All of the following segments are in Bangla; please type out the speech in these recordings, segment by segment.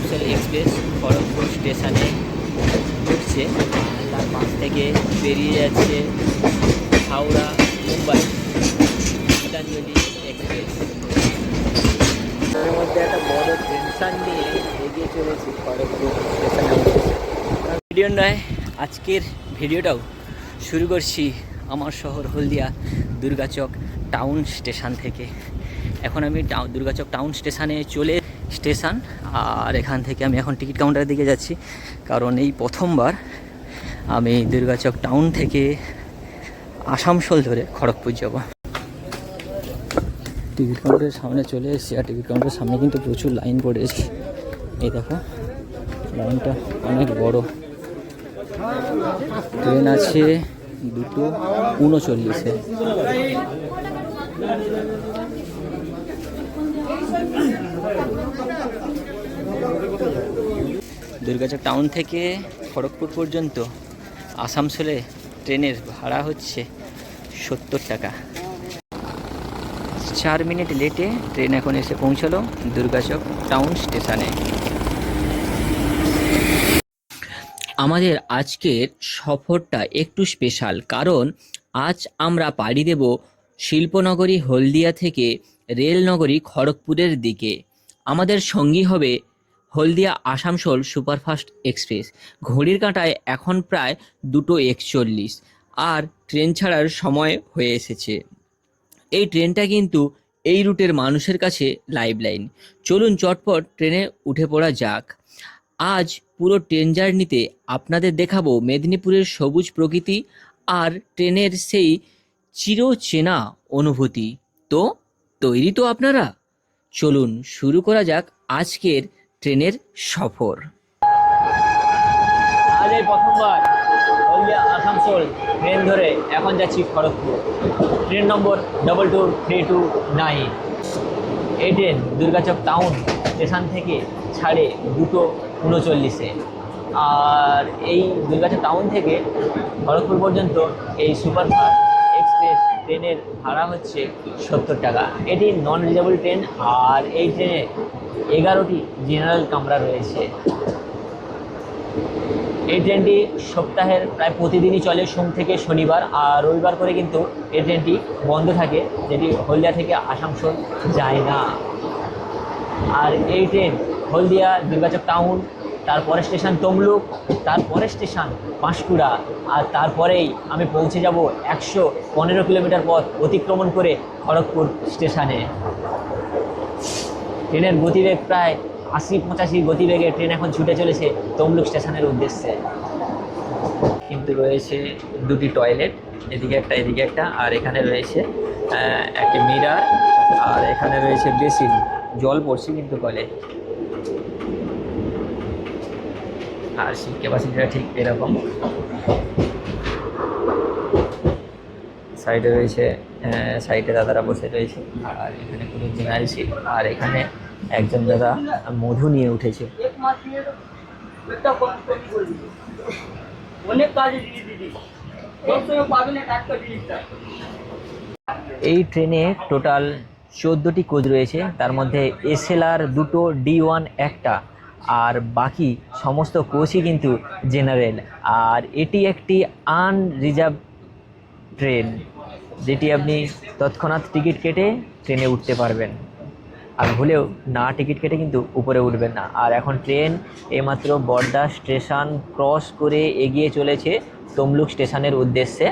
আসানসোল এক্সপ্রেস খড়গপুর স্টেশনে ঢুকছে, তার পাশ থেকে বেরিয়ে যাচ্ছে হাওড়া মুম্বাই গীতাঞ্জলি এক্সপ্রেস। তার মধ্যে একটা বড় টেনশন নিয়ে এগিয়ে চলেছি খড়গপুর স্টেশনে। ভিডিও নয়, আজকের ভিডিওটাও শুরু করছি আমার শহর হলদিয়া দুর্গাচক টাউন স্টেশন থেকে। এখন আমি দুর্গাচক টাউন স্টেশনে চলে স্টেশন, আর এখান থেকে আমি এখন টিকিট কাউন্টারের দিকে যাচ্ছি, কারণ এই প্রথমবার আমি দুর্গাচক টাউন থেকে আসানসোল ধরে খড়গপুর যাব। টিকিট কাউন্টারের সামনে চলে এসেছি, আর টিকিট কাউন্টারের সামনে কিন্তু প্রচুর লাইন পড়েছে। এই দেখো, লাইনটা অনেক বড়। ট্রেন আছে 2:39-এ। দুর্গাচক টাউন থেকে খড়গপুর পর্যন্ত আসানসোলে ট্রেনের ভাড়া হচ্ছে 70 টাকা। 4 মিনিট লেটে ট্রেন এখন এসে পৌঁছলো দুর্গাচক টাউন স্টেশনে। আমাদের আজকের সফরটা একটু স্পেশাল, কারণ আজ আমরা পাড়ি দেব শিল্পনগরী হলদিয়া থেকে রেলনগরী খড়গপুরের দিকে। আমাদের সঙ্গী হবে হলদিয়া আসানসোল সুপারফাস্ট এক্সপ্রেস। ঘড়ির কাঁটায় এখন প্রায় 2:41, আর ট্রেন ছাড়ার সময় হয়ে এসেছে। এই ট্রেনটা কিন্তু এই রুটের মানুষের কাছে লাইফলাইন। চলুন চটপট ট্রেনে উঠে পড়া যাক। আজ পুরো ট্রেন জার্নিতে আপনাদের দেখাবো মেদিনীপুরের সবুজ প্রকৃতি আর ট্রেনের সেই চিরচেনা অনুভূতি। তো তৈরি তো আপনারা? চলুন শুরু করা যাক আজকের ট্রেনের সফর। আজ এই প্রথমবার হলদিয়া আসানসোল ট্রেন ধরে এখন যাচ্ছি খড়গপুর। ট্রেন নম্বর 22329। এই ট্রেন দুর্গাচক টাউন স্টেশন থেকে ছাড়ে 2:39-এ। আর এই দুর্গাচক টাউন থেকে খড়গপুর পর্যন্ত এই সুপারফাস্ট এক্সপ্রেস ট্রেনের ভাড়া হচ্ছে 70 টাকা। এটি নন রিজার্ভেবল ট্রেন, আর এই ট্রেনে 11টি জেনারেল কামরা রয়েছে। এই ট্রেনটি সপ্তাহের প্রায় প্রতিদিনই চলে, সোম থেকে শনিবার, আর রবিবার করে কিন্তু এই ট্রেনটি বন্ধ থাকে, যেটি হলদিয়া থেকে আসানসোল যায় না। আর এই ট্রেন হলদিয়া দুর্গাচক টাউন, তারপরে স্টেশন তমলুক, তারপরে স্টেশন পাঁশকুড়া, আর তারপরেই আমি পৌঁছে যাব 115 কিলোমিটার পথ অতিক্রমণ করে খড়গপুর স্টেশনে। ট্রেনের গতিবেগ প্রায় 80-85 গতিবেগে ট্রেন এখন ছুটে চলেছে তমলুক স্টেশনের উদ্দেশ্যে। কিন্তু রয়েছে 2টি টয়লেট, এদিকে একটা এদিকে একটা, আর এখানে রয়েছে একটি মিরার, আর এখানে রয়েছে বেসিন। জল পড়ছে কিন্তু কলে। আর সিট ক্যাপাসিটিটা ঠিক এরকম। সাইডে রয়েছে, সাইডে দাদারা বসে রয়েছে, আর এখানে পুরো জেনারেল সিট। আর এখানে একজন দাদা মধু নিয়ে উঠেছে। এই ট্রেনে টোটাল 14টি কোচ রয়েছে, তার মধ্যে এসএলআর 2টো, D1 একটা, আর বাকি সমস্ত কোচই কিন্তু জেনারেল। আর এটি একটি আনরিজার্ভ ট্রেন, যেটি আপনি তৎক্ষণাৎ টিকিট কেটে ট্রেনে উঠতে পারবেন, আর ভুলেও না টিকিট কেটে কিন্তু উপরে উঠবেন না। আর এখন ট্রেন এইমাত্র বড়দা স্টেশন ক্রস করে এগিয়ে চলেছে তমলুক স্টেশনের উদ্দেশ্যে।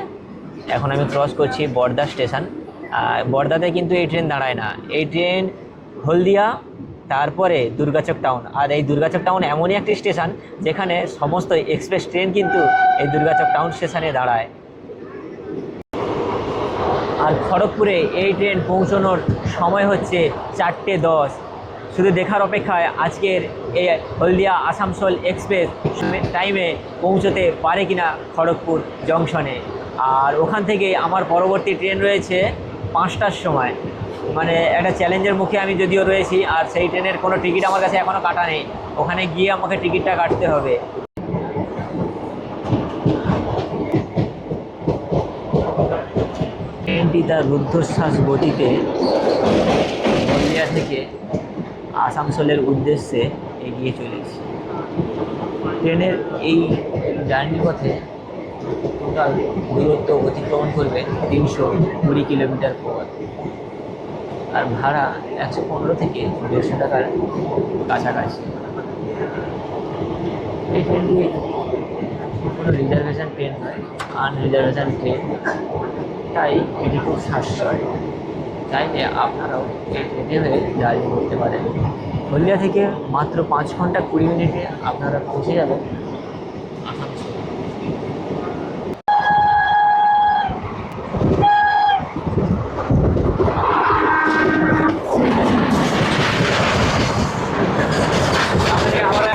এখন আমি ক্রস করছি বড়দা স্টেশন। বড়দাতে কিন্তু এই ট্রেন দাঁড়ায় না, এই ট্রেন হলদিয়া, তারপরে দুর্গাচক টাউন। আর এই দুর্গাচক টাউন এমনই একটি স্টেশন যেখানে সমস্ত এক্সপ্রেস ট্রেন কিন্তু এই দুর্গাচক টাউন স্টেশনে দাঁড়ায়। আর খড়গপুরে এই ট্রেন পৌঁছানোর সময় হচ্ছে 4:10। শুধু দেখার অপেক্ষায় আজকের এই হলদিয়া আসানসোল এক্সপ্রেস টাইমে পৌঁছতে পারে কিনা খড়গপুর জংশনে। আর ওখান থেকে আমার পরবর্তী ট্রেন রয়েছে 5টার সময়। মানে একটা চ্যালেঞ্জের মুখে আমি যদিও রয়েছি, আর সেই ট্রেনের কোনো টিকিট আমার কাছে এখনও কাটা নেই। ওখানে গিয়ে আমাকে টিকিটটা কাটতে হবে। ট্রেনটি তার রুদ্ধশ্বাস গতিতে হলদিয়া থেকে আসানসোলের উদ্দেশ্যে এগিয়ে চলেছে। ট্রেনের এই জার্নি পথে টোটাল দূরত্ব অতিক্রমণ করবে 320 কিলোমিটার পথ, আর ভাড়া 115 থেকে 150 টাকার কাছাকাছি। এই ট্রেনটি কোনো রিজার্ভেশন ট্রেন নয়, আনরিজার্ভেশন ট্রেন, তাই এটি খুব সাশ্রয়। চাইলে আপনারাও এই ট্রেনে হয়ে জার্নি করতে পারেন। হলদিয়া থেকে মাত্র 5 ঘন্টা 20 মিনিটে আপনারা পৌঁছে যাবেন আসানসোল।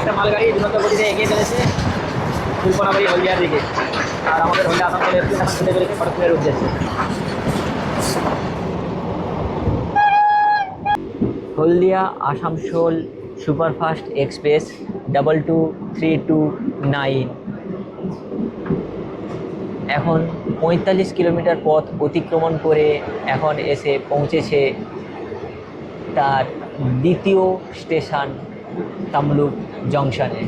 একটা মালগাড়ি দ্রুত গতিতে এগিয়ে চলেছে শিল্পনগরী হলদিয়ার দিকে, আর আমাদের হলদিয়া আসানসোল এক্সপ্রেস এখন ছুটে চলেছে খড়গপুরের উদ্দেশ্যে। হলদিয়া আসানসোল সুপারফাস্ট এক্সপ্রেস 22329 এখন 45 কিলোমিটার পথ অতিক্রমণ করে এখন এসে পৌঁছেছে তার দ্বিতীয় স্টেশন তমলুক জংশনে।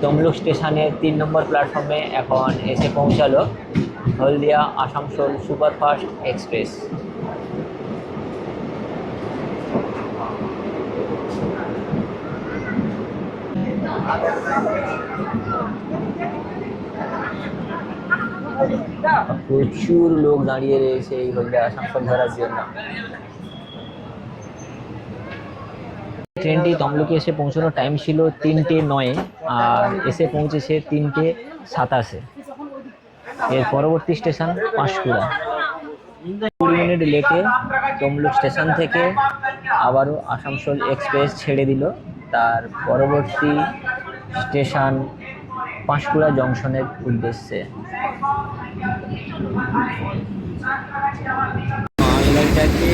তমলুক স্টেশনের 3 নম্বর প্ল্যাটফর্মে এখন এসে পৌঁছালো হলদিয়া আসানসোল সুপারফাস্ট এক্সপ্রেস। প্রচুর লোক দাঁড়িয়ে রয়েছে এই হলদিয়া আসানসোল ধরার জন্য। ট্রেনটি তমলুকে এসে পৌঁছানোর টাইম ছিল 3:09 আর এসে পৌঁছেছে 3:27। এর পরবর্তী স্টেশন পাঁশকুড়া। 20 মিনিট লেটে তমলুক স্টেশন থেকে আবারও আসানসোল এক্সপ্রেস ছেড়ে দিল তার পরবর্তী স্টেশন পাঁশকুড়া জংশনের উদ্দেশ্যে। মালগাড়িটাকে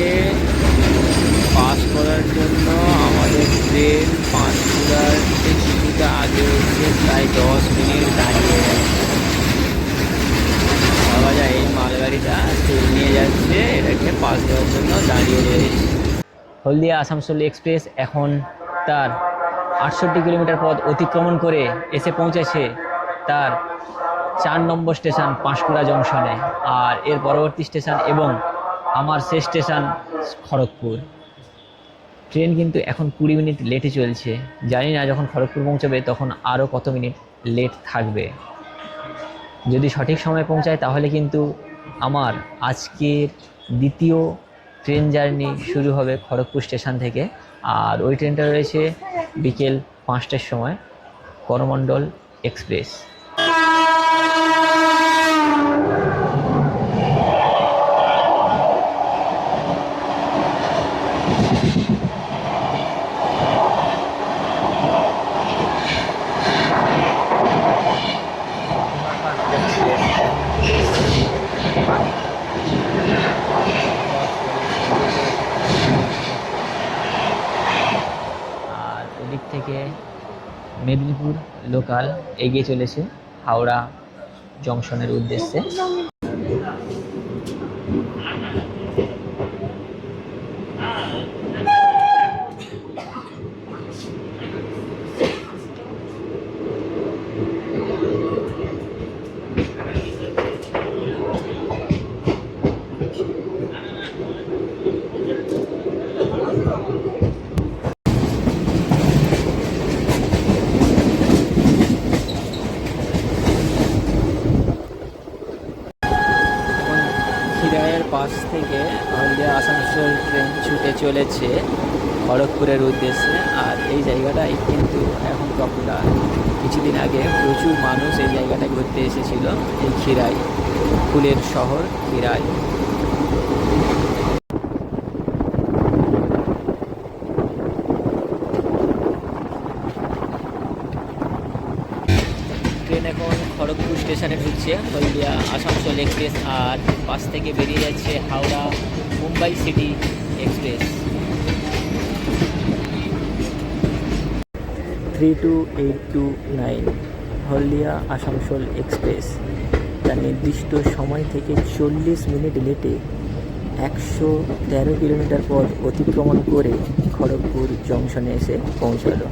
পাস করার জন্য আমাদের ট্রেন পাঁশকুড়ার কিছুটা আগে এসে প্রায় 10 মিনিট দাঁড়িয়ে ভাবা যায় এই মালগাড়িটা ট্রেন নিয়ে যাচ্ছে, এটাকে পাস করার জন্য দাঁড়িয়ে রয়েছে। হলদিয়া আসানসোল এক্সপ্রেস এখন তার 68 কিলোমিটার পথ অতিক্রমণ করে এসে পৌঁছেছে তার 4 নম্বর স্টেশন পাঁশকুড়া জংশনে, আর এর পরবর্তী স্টেশন এবং আমার শেষ স্টেশন খড়গপুর। ট্রেন কিন্তু এখন 20 মিনিট লেটে চলছে, জানি না যখন খড়গপুর পৌঁছাবে তখন আরও কত মিনিট লেট থাকবে। যদি সঠিক সময়ে পৌঁছায় তাহলে কিন্তু আমার আজকের দ্বিতীয় ট্রেন জার্নি শুরু হবে খড়গপুর স্টেশন থেকে, আর ওই ট্রেনটা রয়েছে বিকেল 5টার সময়, করমণ্ডল এক্সপ্রেস। আর ওদিক থেকে মেদিনীপুর লোকাল এগিয়ে চলেছে হাওড়া জংশনের উদ্দেশ্যে। পাশ থেকে হলদিয়া আসানসোল ট্রেন ছুটে চলেছে খড়গপুরের উদ্দেশ্যে, আর এই জায়গাটাই কিন্তু এখন পপুলার। কিছুদিন আগে প্রচুর মানুষ এই জায়গাটা ঘুরতে এসেছিল, এই খিরাই, ফুলের শহর খিরাই। ট্রেন এখন খড়গপুর স্টেশনে ঢুকছে হলদিয়া আসানসোল এক্সপ্রেস, আর পাশ থেকে বেরিয়ে যাচ্ছে হাওড়া মুম্বাই সিটি এক্সপ্রেস। 32829 হলদিয়া আসানসোল এক্সপ্রেস তার নির্দিষ্ট সময় থেকে 40 মিনিট লেটে 113 কিলোমিটার পথ অতিক্রমণ করে খড়গপুর জংশনে এসে পৌঁছালো।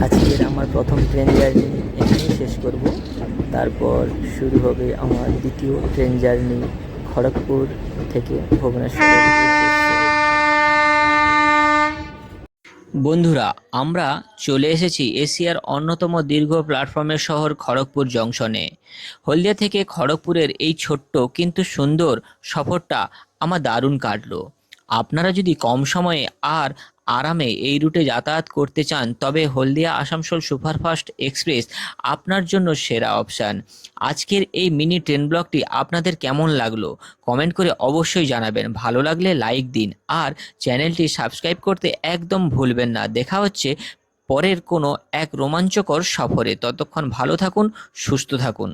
আজকের আমার প্রথম ট্রেন জার্নি এখানেই শেষ করব। তারপর শুরু হবে আমার দ্বিতীয় ট্রেন জার্নি খড়গপুর থেকে ভুবনেশ্বরের উদ্দেশ্যে। বন্ধুরা, আমরা চলে এসেছি এশিয়ার অন্যতম দীর্ঘ প্ল্যাটফর্মের শহর খড়গপুর জংশনে। হলদিয়া থেকে খড়গপুরের এই ছোট্ট কিন্তু সুন্দর সফরটা আমার দারুণ কাটলো। আপনারা যদি কম সময়ে আর আরামে এই রুটে যাতায়াত করতে চান তবে হলদিয়া আসানসোল সুপারফাস্ট এক্সপ্রেস আপনার জন্য সেরা অপশান। আজকের এই মিনি ট্রেন ব্লগটি আপনাদের কেমন লাগলো কমেন্ট করে অবশ্যই জানাবেন। ভালো লাগলে লাইক দিন আর চ্যানেলটি সাবস্ক্রাইব করতে একদম ভুলবেন না। দেখা হচ্ছে পরের কোনো এক রোমাঞ্চকর সফরে। ততক্ষণ ভালো থাকুন, সুস্থ থাকুন।